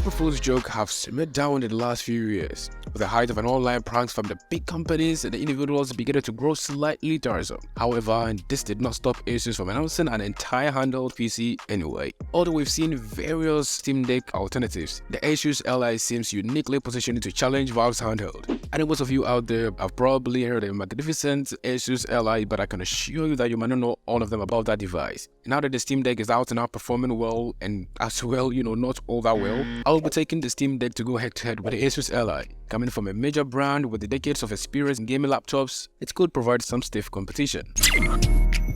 April Fool's joke have simmered down in the last few years. With the height of an online pranks from the big companies, the individuals began to grow slightly tiresome. However, this did not stop ASUS from announcing an entire handheld PC anyway. Although we've seen various Steam Deck alternatives, the ASUS Ally seems uniquely positioned to challenge Valve's handheld. I know most of you out there have probably heard the magnificent ASUS Ally, but I can assure you that you might not know all of them about that device. Now that the Steam Deck is out and out performing well, and as well, not all that well, I'll be taking the Steam Deck to go head-to-head with the ASUS Ally. Coming from a major brand with decades of experience in gaming laptops, it could provide some stiff competition.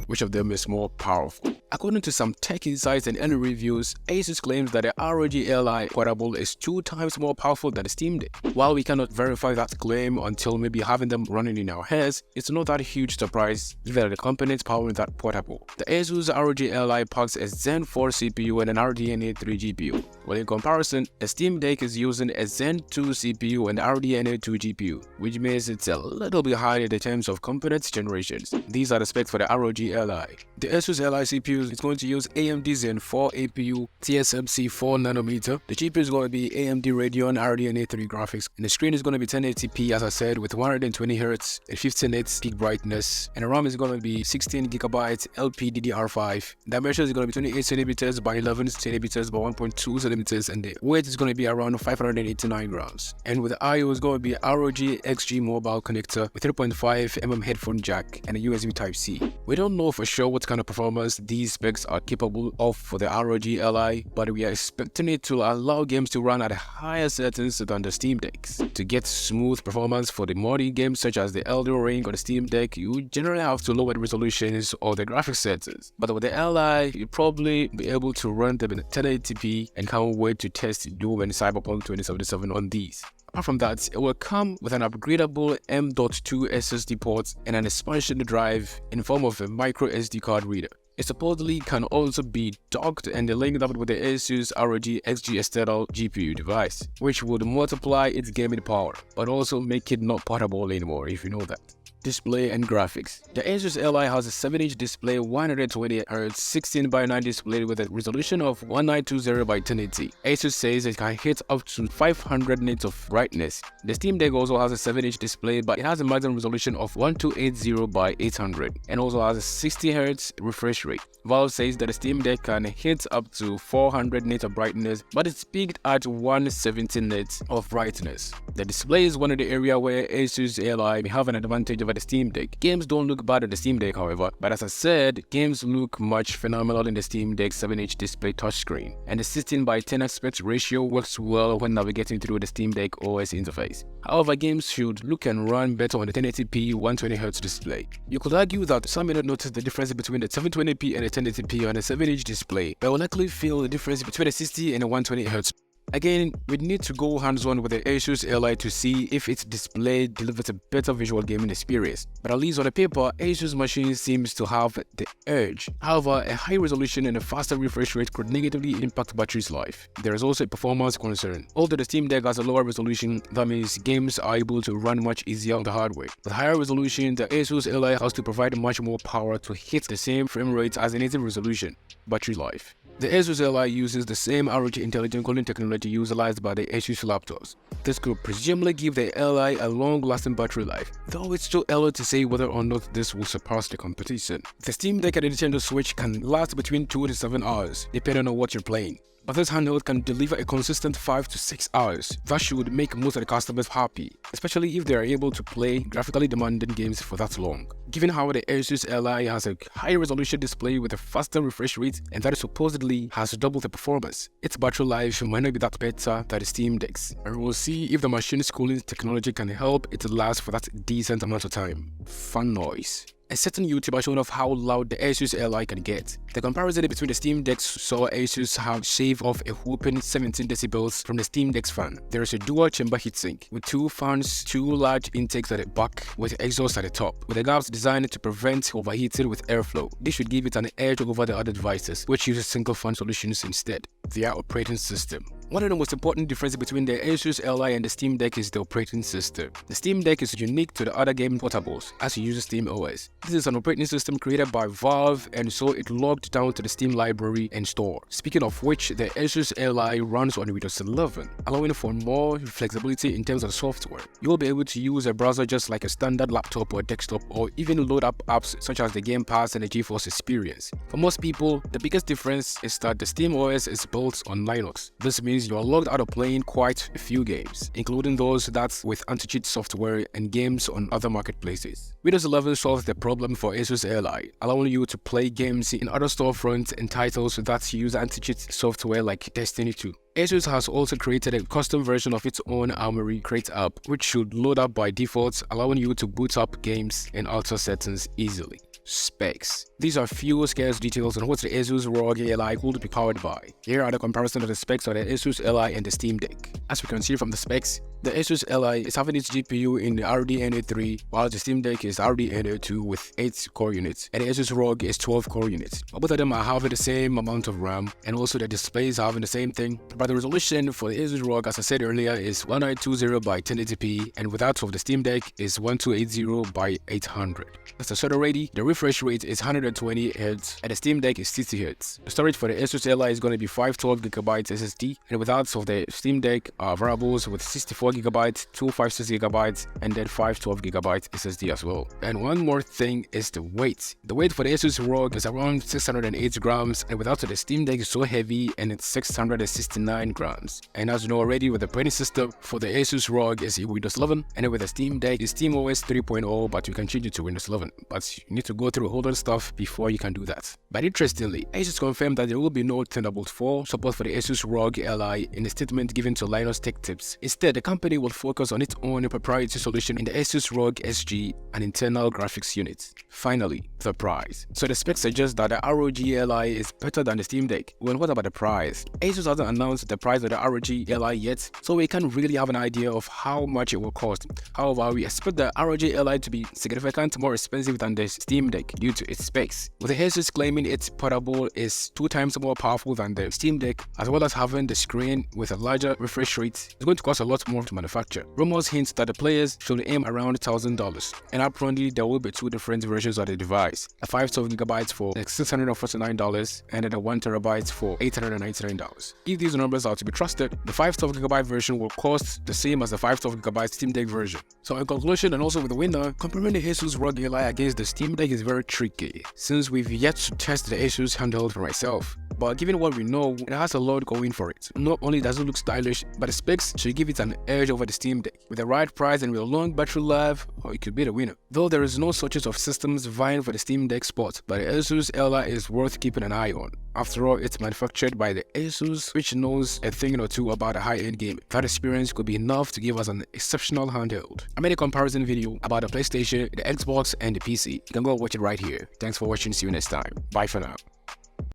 Which of them is more powerful? According to some tech insights and early reviews, ASUS claims that the ROG Ally portable is 2 times more powerful than the Steam Deck. While we cannot verify that claim until maybe having them running in our heads, it's not that huge surprise given the components powering that portable. The ASUS ROG Ally packs a Zen 4 CPU and an RDNA 3 GPU. Well, in comparison, the Steam Deck is using a Zen 2 CPU and RDNA 2 GPU, which means it's a little bit higher in terms of components generations. These are the specs for the ROG Ally. The ASUS Ally CPU is going to use AMD Zen 4 APU TSMC 4nm. The GPU is going to be AMD Radeon RDNA 3 graphics, and the screen is going to be 1080p as I said with 120Hz and 15Hz peak brightness, and the RAM is going to be 16GB LPDDR5. Dimension is going to be 28cm by 11cm by 1.2cm, and the weight is going to be around 589 grams. And with the I/O is going to be ROG XG mobile connector with 3.5mm headphone jack and a USB Type-C. We don't know for sure what kind of performance these specs are capable of for the ROG Ally, but we are expecting it to allow games to run at higher settings than the Steam Decks. To get smooth performance for the modding games such as the Elden Ring or the Steam Deck, you generally have to lower the resolutions or the graphics settings. But with the Ally, you'll probably be able to run them in 1080p, and can't wait to test Doom and Cyberpunk 2077 on these. Apart from that, it will come with an upgradable M.2 SSD port and an expansion drive in form of a micro SD card reader. It supposedly can also be docked and linked up with the ASUS ROG XG external GPU device, which would multiply its gaming power, but also make it not portable anymore if you know that. Display and graphics. The ASUS Ally has a 7-inch display, 120Hz 16:9 display with a resolution of 1920 by 1080. ASUS says it can hit up to 500 nits of brightness. The Steam Deck also has a 7-inch display, but it has a maximum resolution of 1280 by 800 and also has a 60Hz refresh rate. Valve says that the Steam Deck can hit up to 400 nits of brightness, but it's peaked at 170 nits of brightness. The display is one of the areas where ASUS Ally may have an advantage over the Steam Deck. Games don't look bad on the Steam Deck, however, but as I said, games look much phenomenal in the Steam Deck's 7-inch display touchscreen, and the 16:10 aspect ratio works well when navigating through the Steam Deck OS interface. However, games should look and run better on the 1080p 120Hz display. You could argue that some may not notice the difference between the 720p and the 1080p on a 7-inch display, but will likely feel the difference between the 60 and the 120Hz. Again, we need to go hands-on with the ASUS Ally to see if its display delivers a better visual gaming experience. But at least on the paper, ASUS machine seems to have the edge. However, a high resolution and a faster refresh rate could negatively impact battery's life. There is also a performance concern. Although the Steam Deck has a lower resolution, that means games are able to run much easier on the hardware. With higher resolution, the ASUS Ally has to provide much more power to hit the same frame rate as a native resolution. Battery life. The ASUS Ally uses the same ROG intelligent cooling technology utilized by the ASUS laptops. This could presumably give the Ally a long-lasting battery life, though it's still early to say whether or not this will surpass the competition. The Steam Deck and the Nintendo Switch can last between 2 to 7 hours, depending on what you're playing. But this handheld can deliver a consistent 5 to 6 hours. That should make most of the customers happy, especially if they are able to play graphically demanding games for that long. Given how the ASUS Ally has a high resolution display with a faster refresh rate and that it supposedly has double the performance, its battery life might not be that better than the Steam Decks, and we'll see if the machine's cooling technology can help it last for that decent amount of time. Fan noise. A certain YouTuber showing off how loud the ASUS Ally can get. The comparison between the Steam Decks saw ASUS have shaved off a whopping 17 decibels from the Steam Deck's fan. There is a dual chamber heatsink with 2 fans, 2 large intakes at the back with exhaust at the top, with the gaps designed to prevent overheating with airflow. This should give it an edge over the other devices, which use single fan solutions instead. Their operating system. One of the most important differences between the ASUS Ally and the Steam Deck is the operating system. The Steam Deck is unique to the other gaming portables as it uses Steam OS. This is an operating system created by Valve, and so it logged down to the Steam library and store. Speaking of which, the ASUS Ally runs on Windows 11, allowing for more flexibility in terms of software. You will be able to use a browser just like a standard laptop or desktop, or even load up apps such as the Game Pass and the GeForce Experience. For most people, the biggest difference is that the Steam OS is built on Linux. This means you are logged out of playing quite a few games, including those that's with anti-cheat software and games on other marketplaces. Windows 11 solves the problem for ASUS Ally, allowing you to play games in other storefronts and titles that use anti-cheat software like Destiny 2. ASUS has also created a custom version of its own Armory Crate app, which should load up by default, allowing you to boot up games and alter settings easily. Specs. These are few scarce details on what the ASUS ROG Ally could be powered by. Here are the comparison of the specs of the ASUS Ally and the Steam Deck. As we can see from the specs, the ASUS Ally is having its GPU in the RDNA 3, while the Steam Deck is RDNA 2 with 8 core units, and the ASUS ROG is 12 core units. Both of them are having the same amount of RAM, and also the displays are having the same thing, but the resolution for the ASUS ROG, as I said earlier, is 1920 by 1080p, and with that of the Steam Deck is 1280 by 800. As I said already, the refresh rate is 120 Hz, and the Steam Deck is 60 Hz. The storage for the ASUS Ally is going to be 512GB SSD, and with that of the Steam Deck are variables with 64GB, 256GB, and then 512GB SSD as well. And one more thing is the weight. The weight for the ASUS ROG is around 608 grams, and without the Steam Deck is so heavy and it's 669 grams. And as you know already, with the operating system for the ASUS ROG is Windows 11, and then with the Steam Deck is SteamOS 3.0, but you can change it to Windows 11. But you need to go through a whole lot of stuff before you can do that. But interestingly, ASUS confirmed that there will be no Thunderbolt 4 support for the ASUS ROG Ally in a statement given to Linus Tech Tips. Instead, the company will focus on its own proprietary solution in the ASUS ROG SG, an internal graphics unit. Finally, the price. So the specs suggest that the ROG Ally is better than the Steam Deck. Well, what about the price? ASUS hasn't announced the price of the ROG Ally yet, so we can't really have an idea of how much it will cost. However, we expect the ROG Ally to be significantly more expensive than the Steam Deck due to its specs, with the ASUS claiming its portable is 2 times more powerful than the Steam Deck, as well as having the screen with a larger refresh rate. It's going to cost a lot more to manufacture. Rumors hint that the players should aim around $1,000, and apparently there will be 2 different versions of the device: a 512GB for $649 and then a 1TB for $899. If these numbers are to be trusted, the 512GB version will cost the same as the 512GB Steam Deck version. So in conclusion, and also with the winner, comparing the ASUS ROG Ally against the Steam Deck is very tricky, since we've yet to test the ASUS Handheld for myself. But given what we know, it has a lot going for it. Not only does it look stylish, but the specs should give it an edge over the Steam Deck. With the right price and with a long battery life, it could be the winner. Though there is no shortage of systems vying for the Steam Deck spot, but the ASUS Ally is worth keeping an eye on. After all, it's manufactured by the ASUS, which knows a thing or two about a high-end game. That experience could be enough to give us an exceptional handheld. I made a comparison video about the PlayStation, the Xbox, and the PC. You can go watch it right here. Thanks for watching. See you next time. Bye for now.